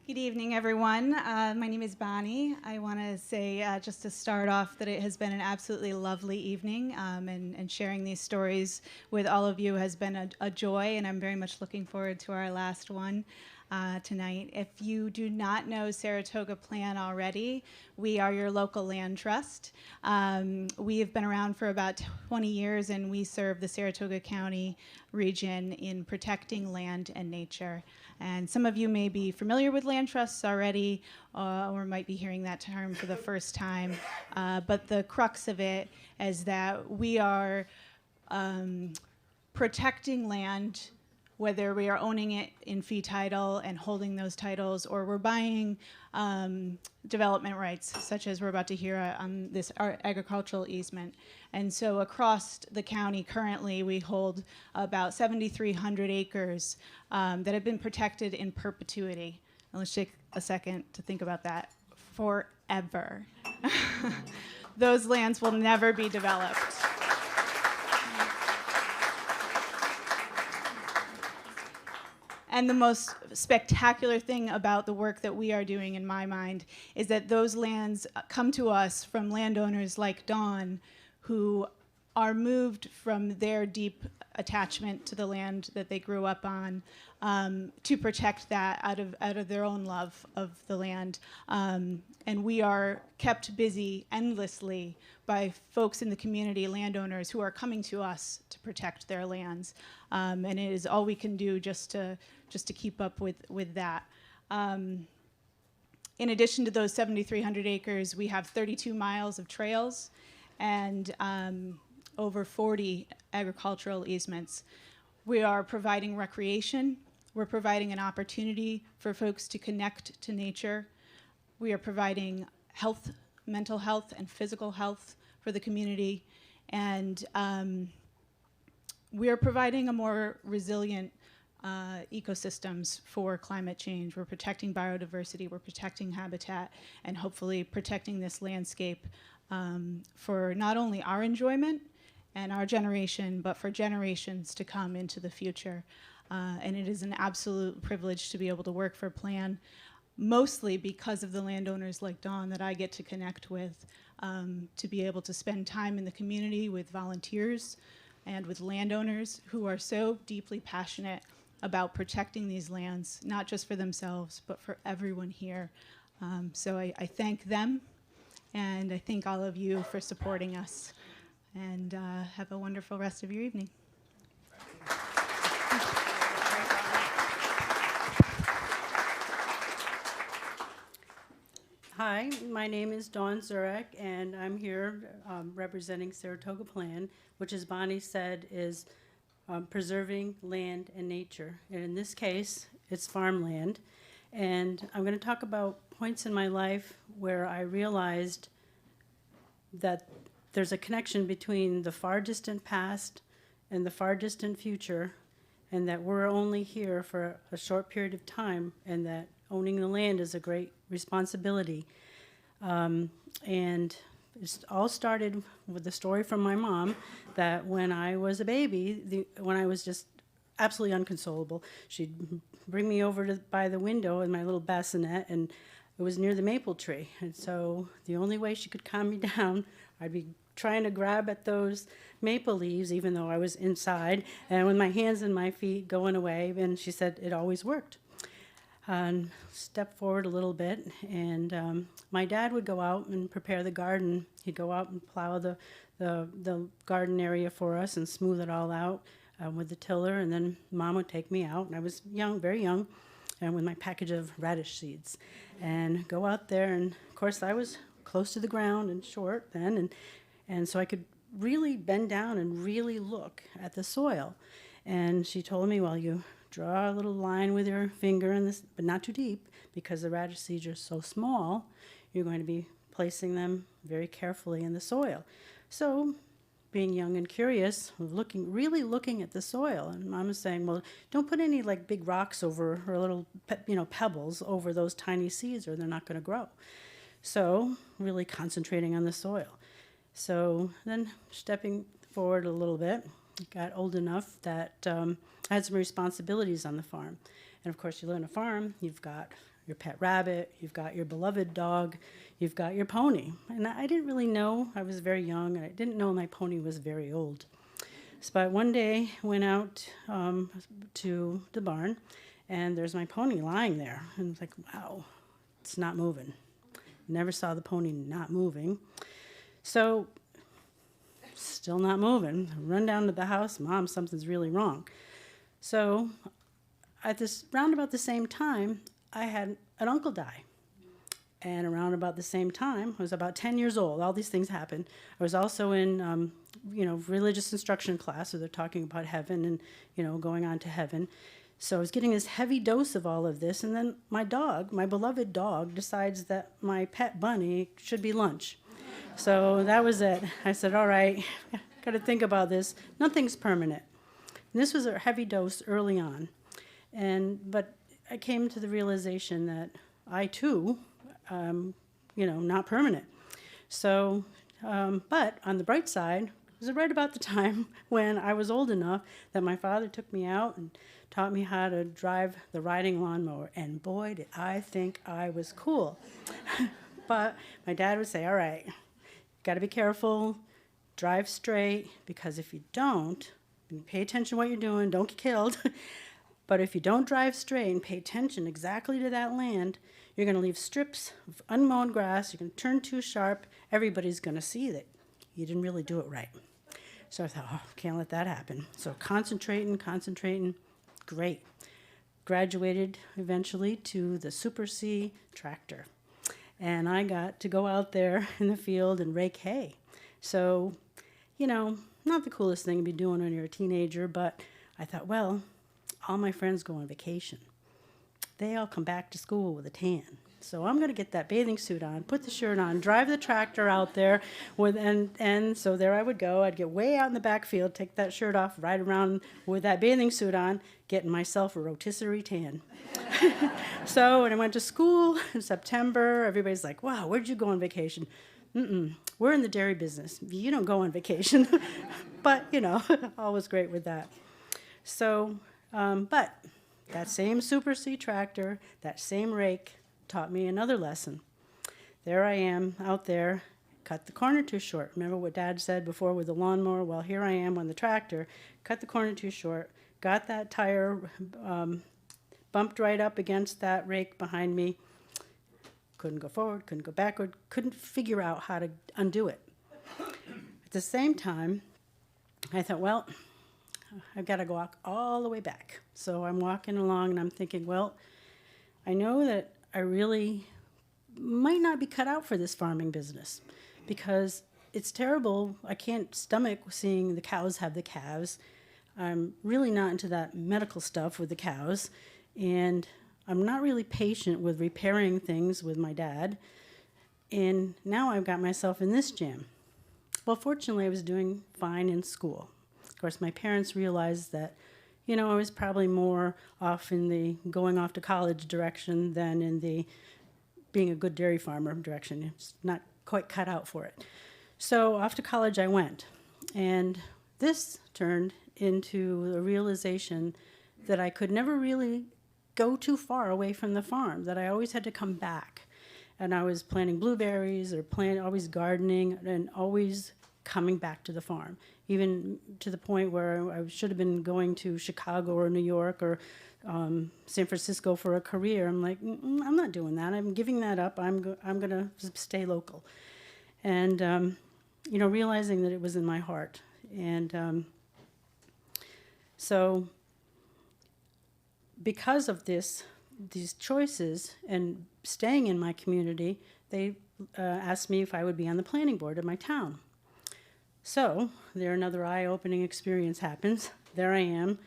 Good evening, everyone. My name is Bonnie. I want to say, just to start off, that it has been an absolutely lovely evening, and sharing these stories with all of you has been a joy, and I'm very much looking forward to our last one tonight. If you do not know Saratoga Plan already, we are your local land trust. We have been around for about 20 years, and we serve the Saratoga County region in protecting land and nature. And some of you may be familiar with land trusts already, or might be hearing that term for the first time. But the crux of it is that we are protecting land, whether we are owning it in fee title and holding those titles, or we're buying development rights, such as we're about to hear on this agricultural easement. And so across the county currently, we hold about 7,300 acres that have been protected in perpetuity. And let's take a second to think about that. Forever. Those lands will never be developed. And the most spectacular thing about the work that we are doing, in my mind, is that those lands come to us from landowners like Dawn, who are moved from their deep attachment to the land that they grew up on, to protect that out of their own love of the land. And we are kept busy endlessly by folks in the community, landowners, who are coming to us to protect their lands. And it is all we can do just to keep up with that. In addition to those 7,300 acres, we have 32 miles of trails and over 40 agricultural easements. We are providing recreation. We're providing an opportunity for folks to connect to nature. We are providing health, mental health, and physical health for the community. And we are providing a more resilient ecosystems for climate change. We're protecting biodiversity, we're protecting habitat, and hopefully protecting this landscape for not only our enjoyment and our generation, but for generations to come into the future. And it is an absolute privilege to be able to work for Plan, mostly because of the landowners like Dawn that I get to connect with, to be able to spend time in the community with volunteers and with landowners who are so deeply passionate about protecting these lands, not just for themselves, but for everyone here. So I thank them, and I thank all of you for supporting us. And have a wonderful rest of your evening. Hi, my name is Dawn Zurek, and I'm here representing Saratoga Plan, which, as Bonnie said, is preserving land and nature. And in this case, it's farmland. And I'm going to talk about points in my life where I realized that there's a connection between the far distant past and the far distant future, and that we're only here for a short period of time, and that owning the land is a great responsibility. And it all started with the story from my mom that when I was a baby, when I was just absolutely inconsolable, she'd bring me over by the window in my little bassinet, and it was near the maple tree. And so the only way she could calm me down, I'd be trying to grab at those maple leaves, even though I was inside, and with my hands and my feet going away, and she said it always worked. And step forward a little bit, and my dad would go out and prepare the garden. He'd go out and plow the garden area for us and smooth it all out with the tiller, and then Mom would take me out, and I was young, very young, and with my package of radish seeds, and go out there, and of course I was close to the ground and short then, and so I could really bend down and really look at the soil. And she told me, well, you draw a little line with your finger in this, but not too deep, because the radish seeds are so small, you're going to be placing them very carefully in the soil. So, being young and curious, really looking at the soil, and Mom was saying, well, don't put any like big rocks over, or little pebbles over those tiny seeds, or they're not going to grow. So, really concentrating on the soil. So then, stepping forward a little bit, got old enough that I had some responsibilities on the farm. And of course, you live on a farm, you've got your pet rabbit, you've got your beloved dog, you've got your pony. And I didn't really know, I was very young, and I didn't know my pony was very old. So, but one day, went out to the barn, and there's my pony lying there. And it's like, wow, it's not moving. Never saw the pony not moving. So, still not moving. I run down to the house, Mom, something's really wrong. So, at this round about the same time, I had an uncle die. And around about the same time, I was about 10 years old. All these things happened. I was also in, religious instruction class, so they're talking about heaven and, going on to heaven. So I was getting this heavy dose of all of this, and then my dog, my beloved dog, decides that my pet bunny should be lunch. So that was it. I said, all right, got to think about this. Nothing's permanent. And this was a heavy dose early on. But I came to the realization that I, too, not permanent. So, but on the bright side, it was right about the time when I was old enough that my father took me out and taught me how to drive the riding lawnmower. And boy, did I think I was cool. But my dad would say, all right, got to be careful, drive straight, because if you don't, pay attention to what you're doing, don't get killed. But if you don't drive straight and pay attention exactly to that land, you're going to leave strips of unmown grass, you're going to turn too sharp, everybody's going to see that you didn't really do it right. So I thought, can't let that happen. So concentrating, great. Graduated eventually to the Super C tractor. And I got to go out there in the field and rake hay. So, not the coolest thing to be doing when you're a teenager, but I thought, well, all my friends go on vacation. They all come back to school with a tan. So I'm going to get that bathing suit on, put the shirt on, drive the tractor out there, and so there I would go. I'd get way out in the backfield, take that shirt off, ride around with that bathing suit on, getting myself a rotisserie tan. So when I went to school in September, everybody's like, wow, where'd you go on vacation? We're in the dairy business. You don't go on vacation. But, all was great with that. So, but that same Super C tractor, that same rake, taught me another lesson. There I am out there, cut the corner too short. Remember what Dad said before with the lawnmower? Well, here I am on the tractor, cut the corner too short, got that tire bumped right up against that rake behind me. Couldn't go forward, couldn't go backward, couldn't figure out how to undo it. At the same time, I thought, well, I've got to go walk all the way back. So I'm walking along and I'm thinking, well, I know that I really might not be cut out for this farming business because it's terrible. I can't stomach seeing the cows have the calves. I'm really not into that medical stuff with the cows. And I'm not really patient with repairing things with my dad. And now I've got myself in this jam. Well, fortunately, I was doing fine in school. Of course, my parents realized that, I was probably more off in the going off to college direction than in the being a good dairy farmer direction. It's not quite cut out for it. So off to college I went. And this turned into a realization that I could never really go too far away from the farm, that I always had to come back. And I was planting blueberries or always gardening and always coming back to the farm, even to the point where I should have been going to Chicago or New York or San Francisco for a career. I'm like, I'm not doing that. I'm giving that up. I'm going to stay local. And, realizing that it was in my heart. And so because of these choices and staying in my community, they asked me if I would be on the planning board of my town. So there another eye-opening experience happens. There I am,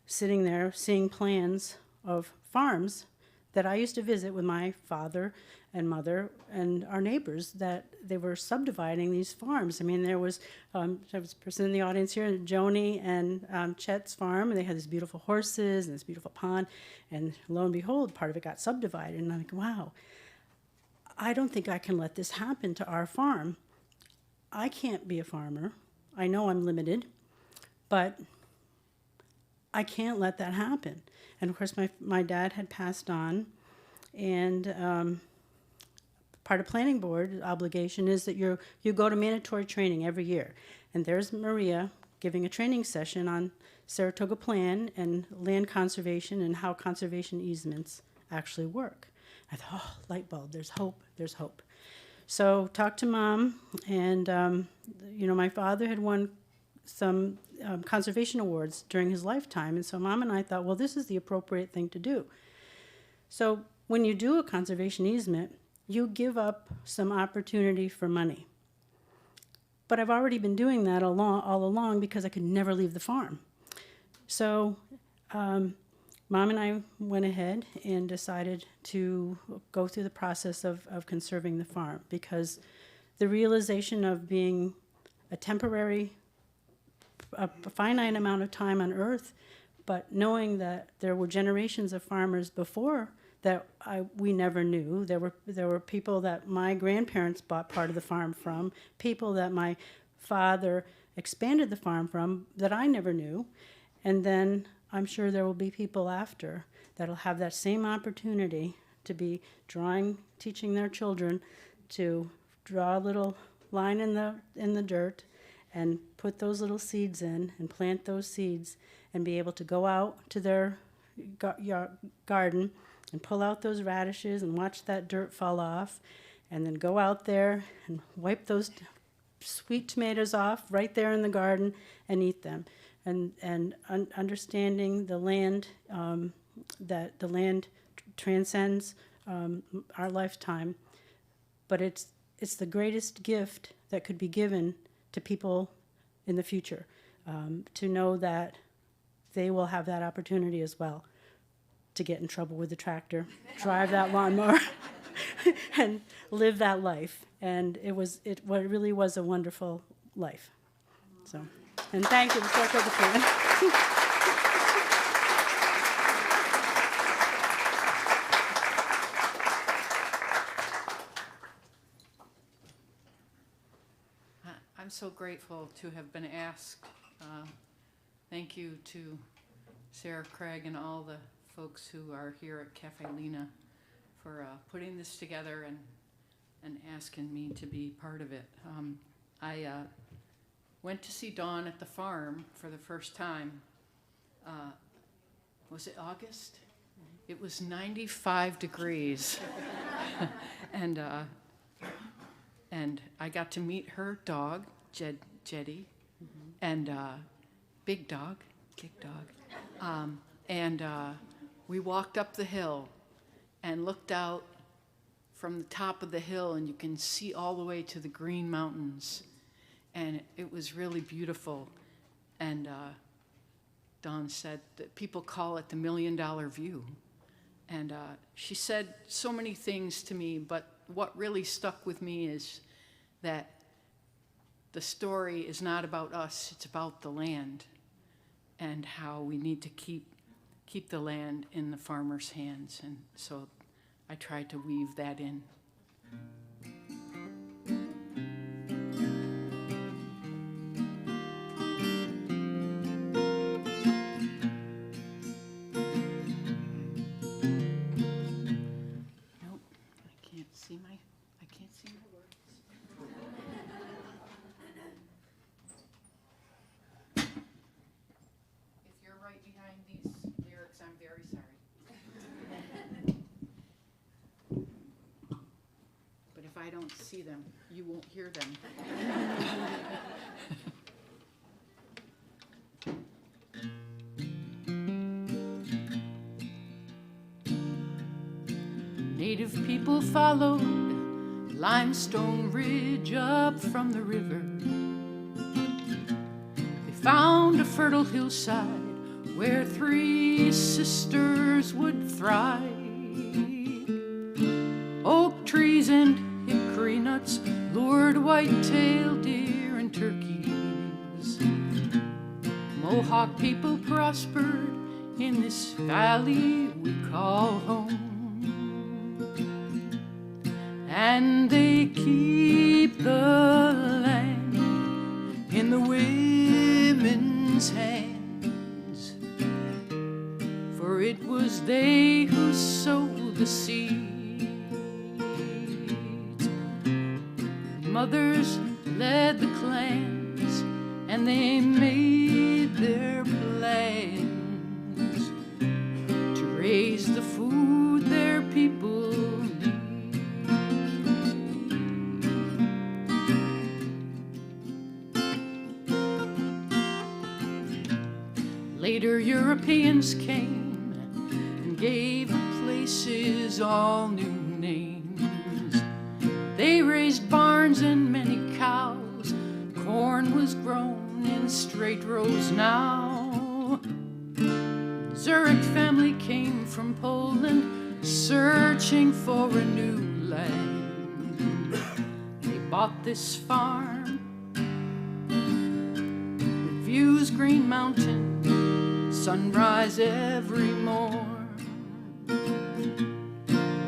sitting there seeing plans of farms that I used to visit with my father and mother and our neighbors, that they were subdividing these farms. I mean, there was a person in the audience here, Joni and Chet's farm, and they had these beautiful horses and this beautiful pond, and lo and behold, part of it got subdivided. And I'm like, wow, I don't think I can let this happen to our farm. I can't be a farmer. I know I'm limited, but I can't let that happen. And of course, my dad had passed on, and part of planning board obligation is that you go to mandatory training every year. And there's Maria giving a training session on Saratoga plan and land conservation and how conservation easements actually work. I thought, oh, light bulb, there's hope, there's hope. So talked to Mom, and my father had won some conservation awards during his lifetime, and so Mom and I thought, well, this is the appropriate thing to do. So when you do a conservation easement, you give up some opportunity for money. But I've already been doing that all along because I could never leave the farm. So Mom and I went ahead and decided to go through the process of conserving the farm, because the realization of being a finite amount of time on Earth, but knowing that there were generations of farmers before that we never knew. There were people that my grandparents bought part of the farm from, people that my father expanded the farm from that I never knew, and then I'm sure there will be people after that'll have that same opportunity to be teaching their children to draw a little line in the dirt and put those little seeds in and plant those seeds and be able to go out to their garden and pull out those radishes and watch that dirt fall off, and then go out there and wipe those sweet tomatoes off right there in the garden and eat them. And understanding the land, that the land transcends our lifetime, but it's the greatest gift that could be given to people in the future, to know that they will have that opportunity as well to get in trouble with the tractor, drive that lawnmower, and live that life. And it really was a wonderful life. So, and thank you for Saratoga Plan. I'm so grateful to have been asked. Thank you to Sarah, Craig, and all the folks who are here at Caffe Lena for putting this together and asking me to be part of it. I went to see Dawn at the farm for the first time. Was it August? It was 95 degrees. And I got to meet her dog, Jetty, and big dog. And we walked up the hill and looked out from the top of the hill, and you can see all the way to the Green Mountains. And it was really beautiful. And Dawn said that people call it the $1 million view. And she said so many things to me, but what really stuck with me is that the story is not about us, it's about the land, and how we need to keep the land in the farmer's hands. And so I tried to weave that in. Nope, I can't see my words. If you're right behind these lyrics, I'm very sorry. But if I don't see them, you won't hear them. Native people followed limestone ridge up from the river. They found a fertile hillside where 3 sisters would thrive. Oak trees and hickory nuts lured white-tailed deer and turkeys. Mohawk people prospered in this valley we call home. And they keep the land in the women's hands. they who sow the seeds. Mothers led the clans, and they made their plans to raise the food their people need. Later Europeans came and gave the places all new names. They raised barns and many cows. Corn was grown in straight rows now. Zurich family came from Poland, searching for a new land. They bought this farm with views Green Mountain, sunrise every morn.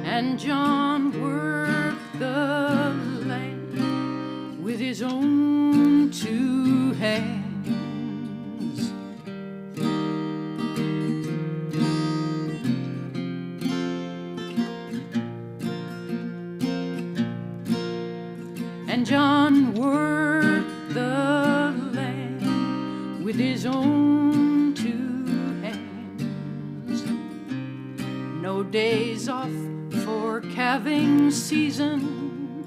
And John worked the land with his own two hands. And John worked the land with his own two hands. No days off for calving season,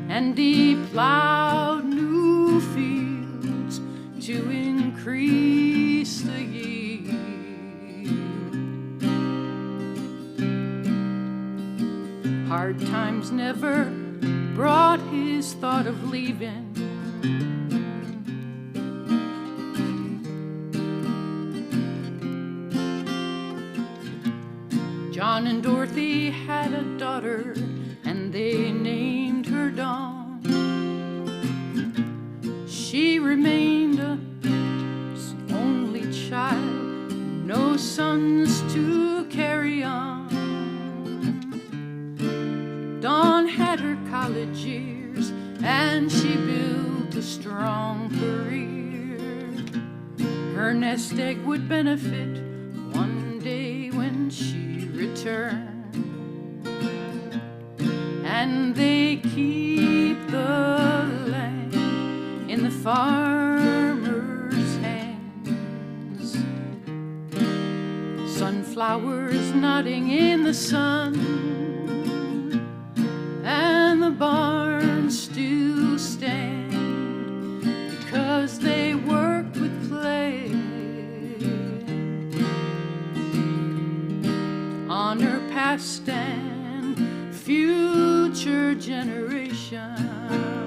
and he plowed new fields to increase the yield. Hard times never brought his thought of leaving. John and Dorothy had a daughter, and they named her Dawn. She remained a only child, no sons to carry on. Dawn had her college years, and she built a strong career. Her nest egg would benefit one day when she returned. And they keep the land in the farmer's hands. Sunflowers nodding in the sun, and the barns still stand because they worked with clay. Honor past and future generations.